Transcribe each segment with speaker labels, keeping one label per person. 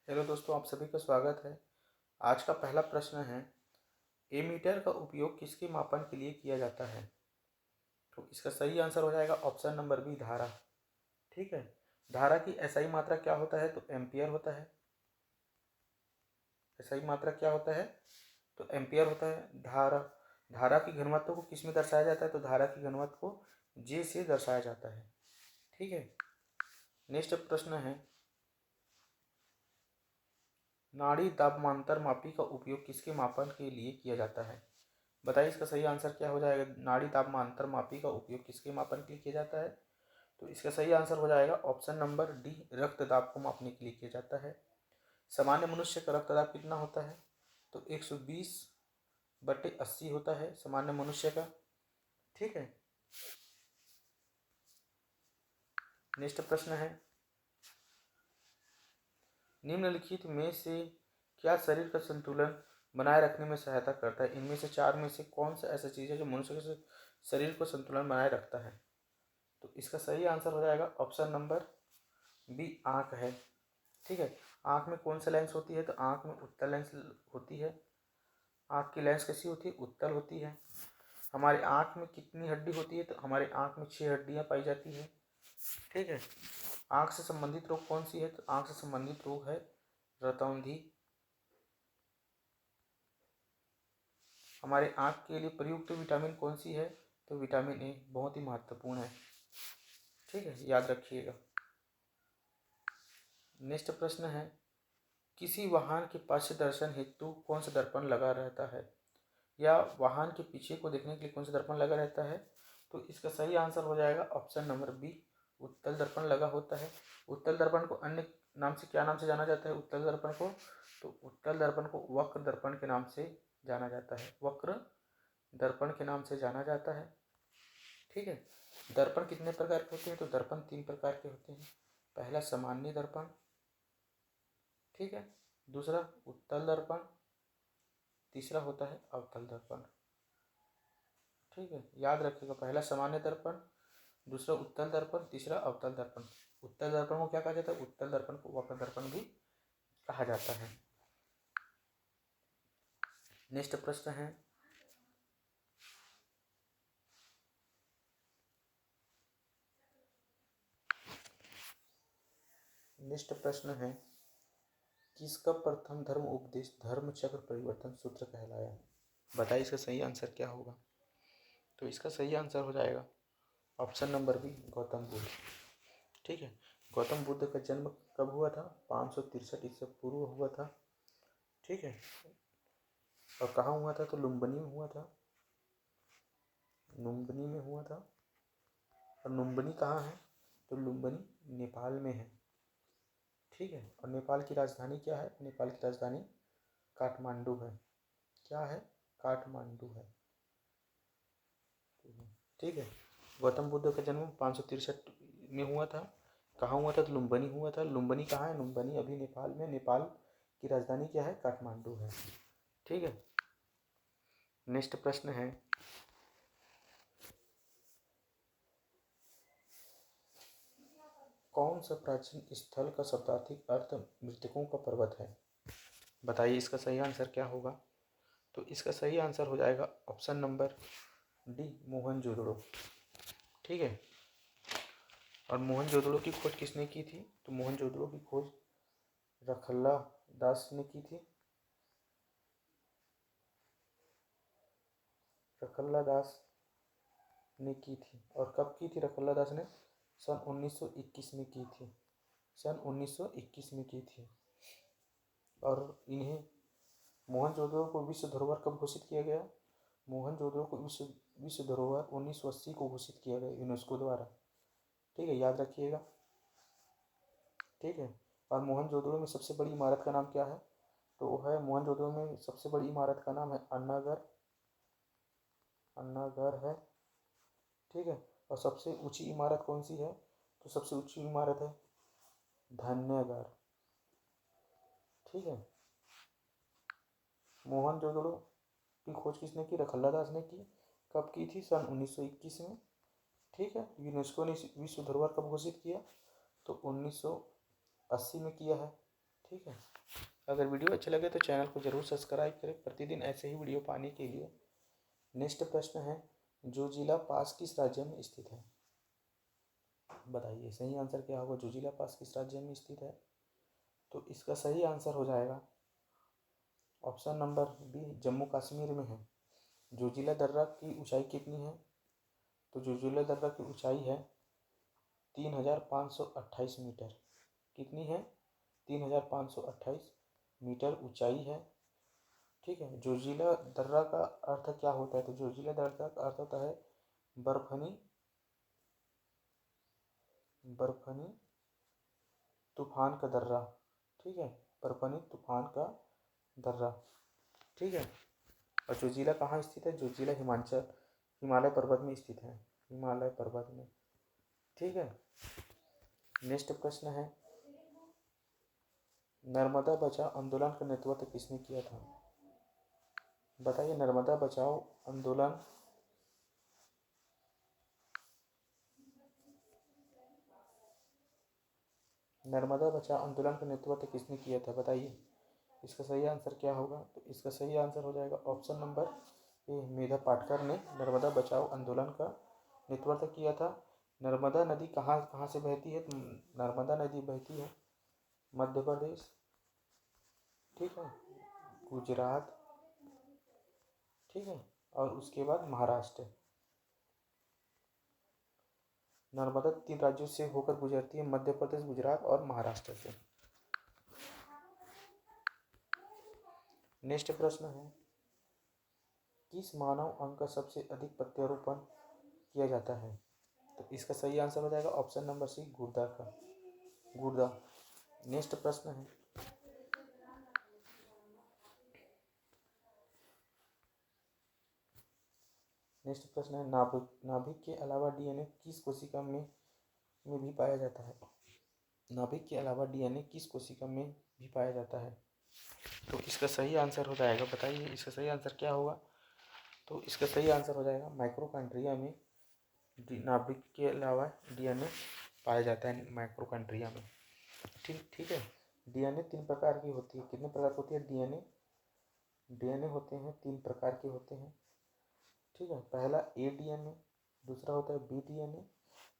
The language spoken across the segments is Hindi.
Speaker 1: हेलो दोस्तों, आप सभी का स्वागत है। आज का पहला प्रश्न है, एमीटर का उपयोग किसके मापन के लिए किया जाता है? तो इसका सही आंसर हो जाएगा ऑप्शन नंबर बी, धारा। ठीक है। धारा की एसआई मात्रा क्या होता है? तो एम्पियर होता है। एसआई मात्रा क्या होता है? तो एम्पियर होता है। धारा की घनत्व को किस में दर्शाया जाता है? तो धारा की घनत्व को जे से दर्शाया जाता है। ठीक है। नेक्स्ट प्रश्न है, नाड़ी तापमांतर मापी का उपयोग किसके मापन के लिए किया जाता है? बताइए इसका सही आंसर क्या हो जाएगा। नाड़ी तापमांतर मापी का उपयोग किसके मापन के लिए किया जाता है? तो इसका सही आंसर हो जाएगा ऑप्शन नंबर डी, रक्तदाब को मापने के लिए किया जाता है। सामान्य मनुष्य का रक्तदाब कितना होता है? तो 120/80 होता है सामान्य मनुष्य का। ठीक है। नेक्स्ट प्रश्न है, निम्नलिखित में से क्या शरीर का संतुलन बनाए रखने में सहायता करता है? इनमें से चार में से कौन सा ऐसा चीज है जो मनुष्य के शरीर को संतुलन बनाए रखता है? तो इसका सही आंसर हो जाएगा ऑप्शन नंबर बी, आँख है। ठीक है। आँख में कौन सा लेंस होती है? तो आँख में उत्तल लेंस होती है। आँख की लेंस कैसी होती है? उत्तल होती है। हमारे आँख में कितनी हड्डी होती है? तो हमारे आँख में 6 हड्डियाँ पाई जाती हैं। ठीक है। आँख से संबंधित रोग कौन सी है? तो आँख से संबंधित रोग है रतौंधी। हमारे आँख के लिए प्रयुक्त विटामिन कौन सी है? तो विटामिन ए बहुत ही महत्वपूर्ण है। ठीक है, याद रखिएगा। नेक्स्ट प्रश्न है, किसी वाहन के पश्च दर्शन हेतु कौन सा दर्पण लगा रहता है? या वाहन के पीछे को देखने के लिए कौन सा दर्पण लगा रहता है? तो इसका सही आंसर हो जाएगा ऑप्शन नंबर बी, उत्तल दर्पण लगा होता है। उत्तल दर्पण को अन्य नाम से क्या नाम से जाना जाता है? उत्तल दर्पण को, तो उत्तल दर्पण को वक्र दर्पण के नाम से जाना जाता है। वक्र दर्पण के नाम से जाना जाता है। ठीक है। दर्पण कितने प्रकार के होते हैं? तो दर्पण 3 प्रकार के होते हैं। पहला सामान्य दर्पण, ठीक है। दूसरा उत्तल दर्पण, तीसरा होता है अवतल दर्पण। ठीक है, याद रखिएगा। पहला सामान्य दर्पण, दूसरा उत्तल दर्पण, तीसरा अवतल दर्पण। उत्तल दर्पण को क्या कहा जाता है? उत्तल दर्पण को वक्र दर्पण भी कहा जाता है। नेक्स्ट प्रश्न है, किसका प्रथम धर्म उपदेश धर्म चक्र परिवर्तन सूत्र कहलाया? बताइए इसका सही आंसर क्या होगा? तो इसका सही आंसर हो जाएगा option number B, Gautam Buddha. ठीक है। गौतम बुद्ध का जन्म कब हुआ था? 563 ईसा पूर्व हुआ था। ठीक है। और कहाँ हुआ था? तो लुम्बिनी में हुआ था। लुम्बिनी में हुआ था। और लुम्बिनी कहाँ है? तो लुम्बिनी नेपाल में है। ठीक है। और नेपाल की राजधानी क्या है? नेपाल की राजधानी काठमांडू है। क्या है? काठमांडू है। ठीक है। गौतम बुद्ध का जन्म 563 में हुआ था। कहाँ हुआ था? तो लुम्बिनी हुआ था। लुम्बिनी कहाँ है? लुम्बिनी अभी नेपाल में। नेपाल की राजधानी क्या है? काठमांडू है। ठीक है। नेक्स्ट प्रश्न है, कौन सा प्राचीन स्थल का शब्दार्थिक अर्थ मृतकों का पर्वत है? बताइए इसका सही आंसर क्या होगा? तो इसका सही आंसर हो जाएगा ऑप्शन नंबर डी, मोहनजोदड़ो। ठीक है। और मोहनजोदड़ो की खोज किसने की थी? तो मोहनजोदड़ो की खोज रखल्ला दास ने की थी। रखल्ला दास ने की थी। और कब की थी रखल्ला दास ने? सन 1921 में की थी। सन 1921 में की थी। और इन्हें मोहनजोदड़ो को विश्व धरोहर कब घोषित किया गया? मोहनजोदड़ो को विश्व धरोहर 1980 को घोषित किया गया यूनेस्को द्वारा। ठीक है, याद रखिएगा। ठीक है। और मोहनजोदड़ो में सबसे बड़ी इमारत का नाम क्या है? तो वो है, मोहनजोदड़ो में सबसे बड़ी इमारत का नाम है अन्नागर। अन्नागर है। ठीक है। और सबसे ऊंची इमारत कौन सी है? तो सबसे ऊंची इमारत है धन्यगर। ठीक है। मोहनजोदड़ो की खोज किसने की? रखल्ला दास ने की। कब की थी? सन 1921 में। ठीक है। यूनेस्को ने विश्व धरोहर कब घोषित किया? तो 1980 में किया है। ठीक है। अगर वीडियो अच्छा लगे तो चैनल को ज़रूर सब्सक्राइब करें प्रतिदिन ऐसे ही वीडियो पाने के लिए। नेक्स्ट प्रश्न है, जोजिला पास किस राज्य में स्थित है? बताइए सही आंसर क्या होगा। जोजिला पास किस राज्य में स्थित है? तो इसका सही आंसर हो जाएगा option number B, Jammu Kashmir में है। जोजिला दर्रा की ऊंचाई कितनी है? तो जोजिला दर्रा की ऊंचाई है 3528 मीटर। कितनी है? 3528 मीटर ऊंचाई है। ठीक है। जोजिला दर्रा का अर्थ क्या होता है? तो जोजिला दर्रा का अर्थ होता है बर्फनी बर्फनी तूफान का दर्रा। ठीक है, बर्फनी तूफान का दर्रा। ठीक है। और जोजिला कहाँ स्थित है? जोजिला हिमालय पर्वत में स्थित है, हिमालय पर्वत में। ठीक है। नेक्स्ट प्रश्न है, नर्मदा बचाओ आंदोलन का नेतृत्व किसने किया था? बताइए, नर्मदा बचाओ आंदोलन नर्मदा बचाओ आंदोलन का नेतृत्व किसने किया था? बताइए इसका सही आंसर क्या होगा। तो इसका सही आंसर हो जाएगा option number A, Medha Patkar ने नर्मदा बचाओ आंदोलन का नेतृत्व किया था। नर्मदा नदी कहाँ कहाँ से बहती है? तो नर्मदा नदी बहती है मध्य प्रदेश, ठीक है, गुजरात, ठीक है, और उसके बाद महाराष्ट्र। नर्मदा 3 राज्यों से होकर गुजरती है, मध्य प्रदेश, गुजरात और महाराष्ट्र से। नेक्स्ट प्रश्न है, किस मानव अंग का सबसे अधिक प्रत्यारोपण किया जाता है? तो इसका सही आंसर हो जाएगा ऑप्शन नंबर सी, गुर्दा का, गुर्दा। नेक्स्ट प्रश्न है, नाभिक के अलावा डीएनए किस कोशिका में भी पाया जाता है? नाभिक के अलावा डीएनए किस कोशिका में भी पाया जाता है? तो इसका सही आंसर हो जाएगा, बताइए इसका सही आंसर क्या होगा। तो इसका सही आंसर हो जाएगा माइक्रोकांड्रिया में नाभिक के अलावा डीएनए पाया जाता है, माइक्रोकांड्रिया में। ठीक है। डीएनए 3 प्रकार की होती है। कितने प्रकार की होती है डीएनए? डीएनए होते हैं 3 प्रकार के होते हैं। ठीक है। पहला ए डीएनए, दूसरा होता है बी डीएनए,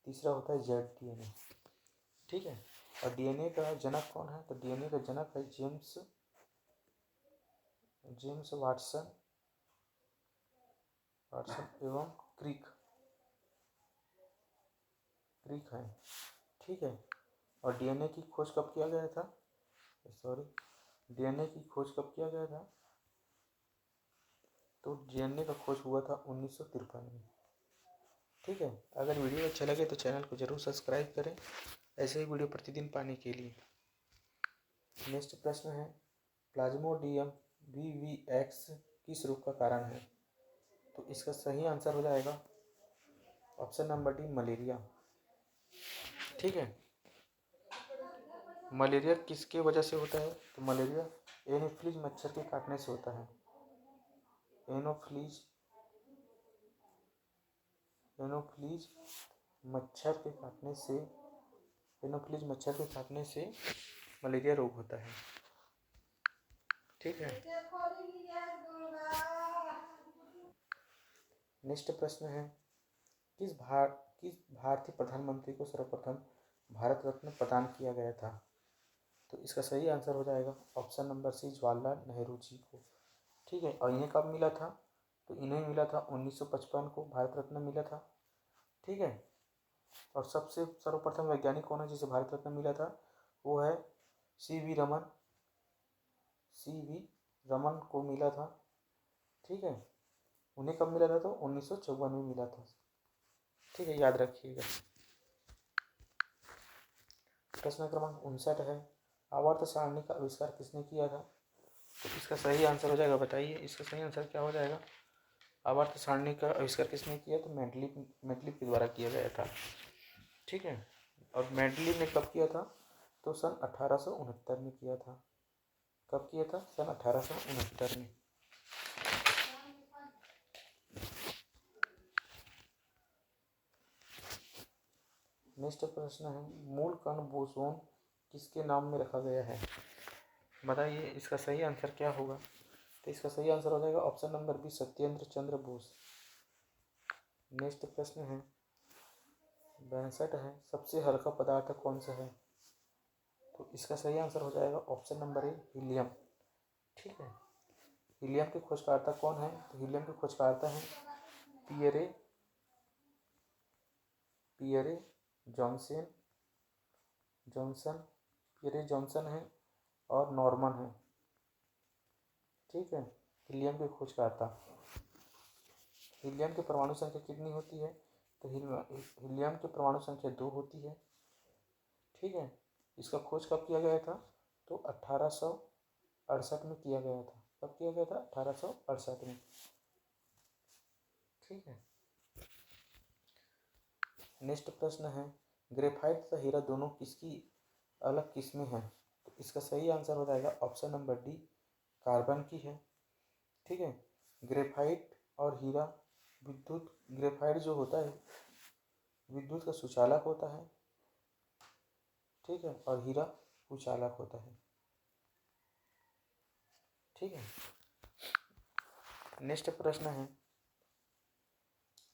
Speaker 1: तीसरा होता है जेड डीएनए। ठीक है। और डीएनए का जनक कौन है? तो डीएनए का जनक है जेम्स वाटसन एवं क्रिक है। ठीक है। और डीएनए की खोज कब किया गया था? डीएनए की खोज कब किया गया था? तो डीएनए का खोज हुआ था 1953 में। ठीक है। अगर वीडियो अच्छा लगे तो चैनल को जरूर सब्सक्राइब करें ऐसे ही वीडियो प्रतिदिन पाने के लिए। नेक्स्ट प्रश्न है, प्लाज्मोडियम वीवीएक्स किस रोग का कारण है? तो इसका सही आंसर हो जाएगा ऑप्शन नंबर डी, मलेरिया। ठीक है। मलेरिया किसके वजह से होता है? तो मलेरिया एनोफ्लीज मच्छर के काटने से होता है। एनोफ्लीज मच्छर के काटने से मलेरिया रोग होता है। ठीक है। नेक्स्ट प्रश्न है, किस भारतीय प्रधानमंत्री को सर्वप्रथम भारत रत्न प्रदान किया गया था? तो इसका सही आंसर हो जाएगा option number C, Jawaharlal Nehru ji को। ठीक है। और इन्हें कब मिला था? तो इन्हें मिला था 1955 को भारत रत्न मिला था। ठीक है। और सबसे सर्वप्रथम वैज्ञानिक कौन है जिसे भारत रत्न मिला था? वो है सी वी रमन को मिला था। ठीक है। उन्हें कब मिला था? तो 1954 में मिला था। ठीक है, याद रखिएगा। प्रश्न क्रमांक 59 है, आवर्त सारणी का आविष्कार किसने किया था? तो इसका सही आंसर हो जाएगा, बताइए इसका सही आंसर क्या हो जाएगा। आवर्त सारणी का आविष्कार किसने किया? तो मेंडलीव के द्वारा किया गया था। ठीक है। और मेंडलीव ने कब किया था? तो सन 1869 में किया था। कब किया था? सन 1869 में। नेक्स्ट प्रश्न है, मूल कण बोसोन किसके नाम में रखा गया है? बताइए इसका सही आंसर क्या होगा? तो इसका सही आंसर हो जाएगा option number B, Satyendra Chandra Bose. Next प्रश्न है 62 है, सबसे हल्का पदार्थ कौन सा है? तो इसका सही आंसर हो जाएगा ऑप्शन नंबर ए, हीलियम। ठीक है, हीलियम के खोजकर्ता कौन है? तो हीलियम के खोजकर्ता हैं Pierre Pierre Johnson Johnson Pierre Johnson है और नॉर्मन है। ठीक है, हीलियम के खोजकर्ता। हीलियम की परमाणु संख्या कितनी होती है? तो हीलियम की परमाणु संख्या 2 होती है। ठीक है, इसका खोज कब किया गया था? तो 1868 में किया गया था। कब किया गया था? 1868 में। ठीक है, नेक्स्ट प्रश्न है ग्रेफाइट तथा हीरा दोनों किसकी अलग किस्में हैं? तो इसका सही आंसर हो जाएगा ऑप्शन नंबर डी, कार्बन की है। ठीक है, ग्रेफाइट और हीरा ग्रेफाइट जो होता है विद्युत का सुचालक होता है। ठीक है, और हीरा कुचालक होता है। ठीक है, नेक्स्ट प्रश्न है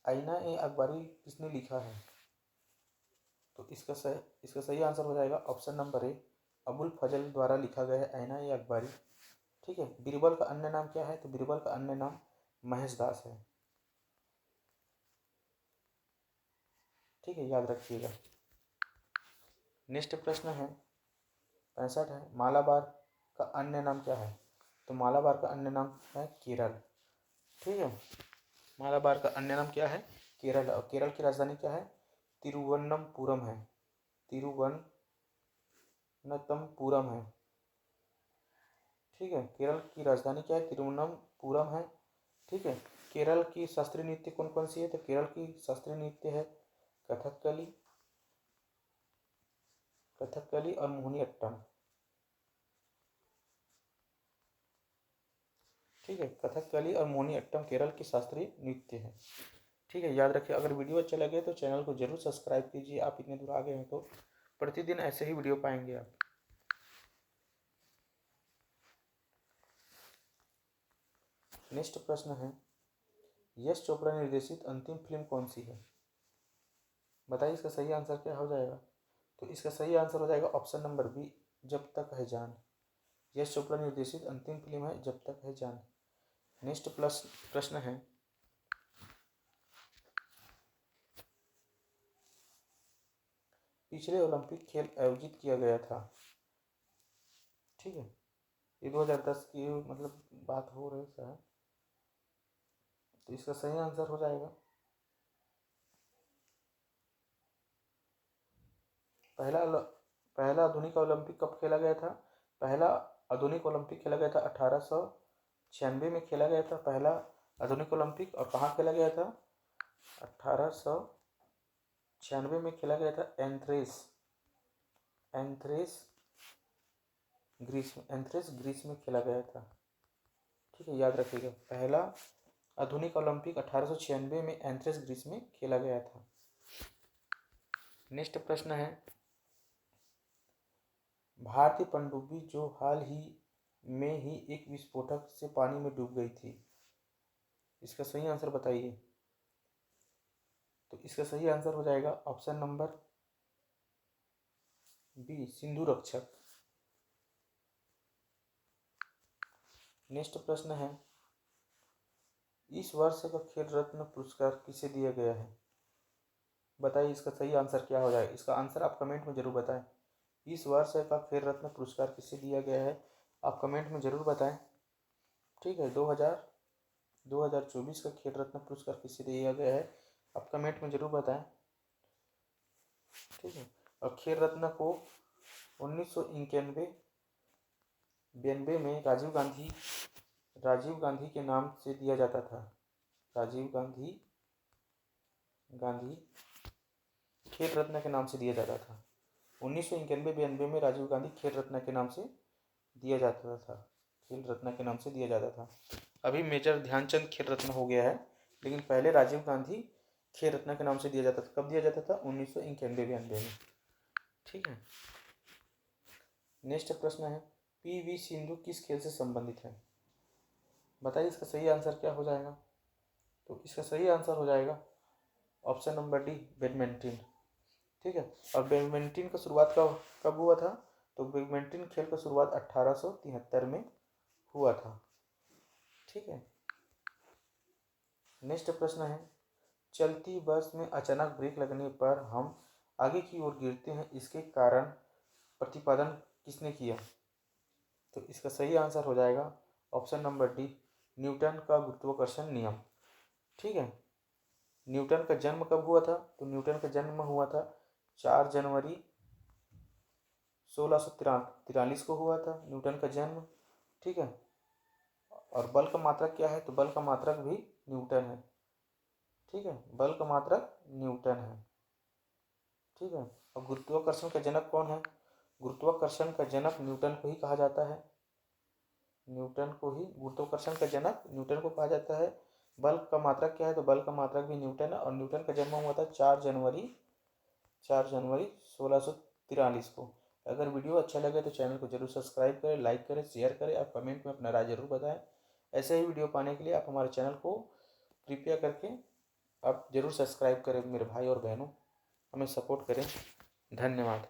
Speaker 1: आईना ए अखबारी किसने लिखा है? तो इसका सही आंसर हो जाएगा ऑप्शन नंबर ए, अबुल फजल द्वारा लिखा गया है आईना ए अखबारी। ठीक है, बीरबल का अन्य नाम क्या है? तो बीरबल का अन्य नाम महेश दास है। ठीक है, याद रखिएगा। नेक्स्ट प्रश्न है 65 है, मालाबार का अन्य नाम क्या है? तो मालाबार का अन्य नाम है केरल। ठीक है, मालाबार का अन्य नाम क्या है? केरल। और केरल की राजधानी क्या है? तिरुवनंतपुरम है। तिरुवनंतपुरम है। ठीक है, केरल की राजधानी क्या है? तिरुवनंतपुरम है। ठीक है, केरल की शास्त्रीय नृत्य कौन कौन सी है? तो केरल की शास्त्रीय नृत्य है कथकली और मोहिनीअट्टम। ठीक है, कथकली और मोहिनीअट्टम केरल की शास्त्रीय नृत्य है। ठीक है, याद रखिए। अगर वीडियो अच्छा लगे तो चैनल को जरूर सब्सक्राइब कीजिए। आप इतने दूर आ गए हैं तो प्रतिदिन ऐसे ही वीडियो पाएंगे आप। नेक्स्ट प्रश्न है यश चोपड़ा निर्देशित अंतिम फिल्म कौन सी है? बताइए इसका सही आंसर क्या हो जाएगा? तो इसका सही आंसर हो जाएगा ऑप्शन नंबर बी, जब तक है जान। यश चोपड़ा निर्देशित अंतिम फिल्म है जब तक है जान। नेक्स्ट प्रश्न है पिछले ओलंपिक खेल आयोजित किया गया था। ठीक है, ये 2010 की मतलब बात हो रही है। तो इसका सही आंसर हो जाएगा पहला आधुनिक ओलंपिक कब खेला गया था? पहला आधुनिक ओलंपिक खेला गया था 1896 में खेला गया था पहला आधुनिक ओलंपिक। और कहाँ खेला गया था? 1896 में खेला गया था एंथ्रेस ग्रीस में खेला गया था। ठीक है, याद रखिएगा। पहला आधुनिक ओलंपिक 1896 में एंथ्रेस ग्रीस में खेला गया था। नेक्स्ट प्रश्न है भारतीय पनडुब्बी जो हाल ही में ही एक विस्फोटक से पानी में डूब गई थी, इसका सही आंसर बताइए। तो इसका सही आंसर हो जाएगा ऑप्शन नंबर बी, सिंधु रक्षक। नेक्स्ट प्रश्न है इस वर्ष का खेल रत्न पुरस्कार किसे दिया गया है? बताइए इसका सही आंसर क्या हो जाएगा? इसका आंसर आप कमेंट में जरूर बताएं। इस वर्ष का खेल रत्न पुरस्कार किसे दिया गया है? आप कमेंट में जरूर बताएं। ठीक है, 2024 का खेल रत्न पुरस्कार किसे दिया गया है? आप कमेंट में जरूर बताएं। ठीक है, और खेल रत्न को 1991 में राजीव गांधी के नाम से दिया जाता था। राजीव गांधी खेल रत्न के नाम से दिया जाता था। 1991-92 में राजीव गांधी खेल रत्न के नाम से दिया जाता था। खेल रत्न के नाम से दिया जाता था। अभी मेजर ध्यानचंद खेल रत्न हो गया है, लेकिन पहले राजीव गांधी खेल रत्न के नाम से दिया जाता था। कब दिया जाता था? 1991-92 में। ठीक है, नेक्स्ट प्रश्न है पीवी सिंधु किस खेल से संबंधित है? बताइए इसका सही आंसर क्या हो जाएगा? तो इसका सही आंसर हो जाएगा ऑप्शन नंबर डी, बैडमिंटन। ठीक है। और बैडमिंटन का शुरुआत कब हुआ था? तो बैडमिंटन खेल का शुरुआत 1873 में हुआ था। ठीक है। नेक्स्ट प्रश्न है चलती बस में अचानक ब्रेक लगने पर हम आगे की ओर गिरते हैं, इसके कारण प्रतिपादन किसने किया? तो इसका सही आंसर हो जाएगा ऑप्शन नंबर डी, न्यूटन का गुरुत्वाकर्षण नियम। ठीक है। न्यूटन का जन्म कब हुआ था? तो न्यूटन का जन्म हुआ था 4 जनवरी 1643 को हुआ था न्यूटन का जन्म। ठीक है। और बल का मात्रक क्या है? तो बल का मात्रक भी न्यूटन है। ठीक है। बल का मात्रक न्यूटन है। ठीक है। और गुरुत्वाकर्षण का जनक कौन है? गुरुत्वाकर्षण का जनक न्यूटन को ही कहा जाता है। न्यूटन को ही गुरुत्वाकर्षण का जनक न्यूटन को कहा जाता है। बल का मात्रक क्या है? तो बल का मात्रक भी न्यूटन है। और न्यूटन का जन्म हुआ था 4 जनवरी 1643 को। अगर वीडियो अच्छा लगे तो चैनल को जरूर सब्सक्राइब करें, लाइक करें, शेयर करें और कमेंट में अपना राय जरूर बताएं। ऐसे ही वीडियो पाने के लिए आप हमारे चैनल को कृपया करके आप जरूर सब्सक्राइब करें मेरे भाई और बहनों, हमें सपोर्ट करें। धन्यवाद।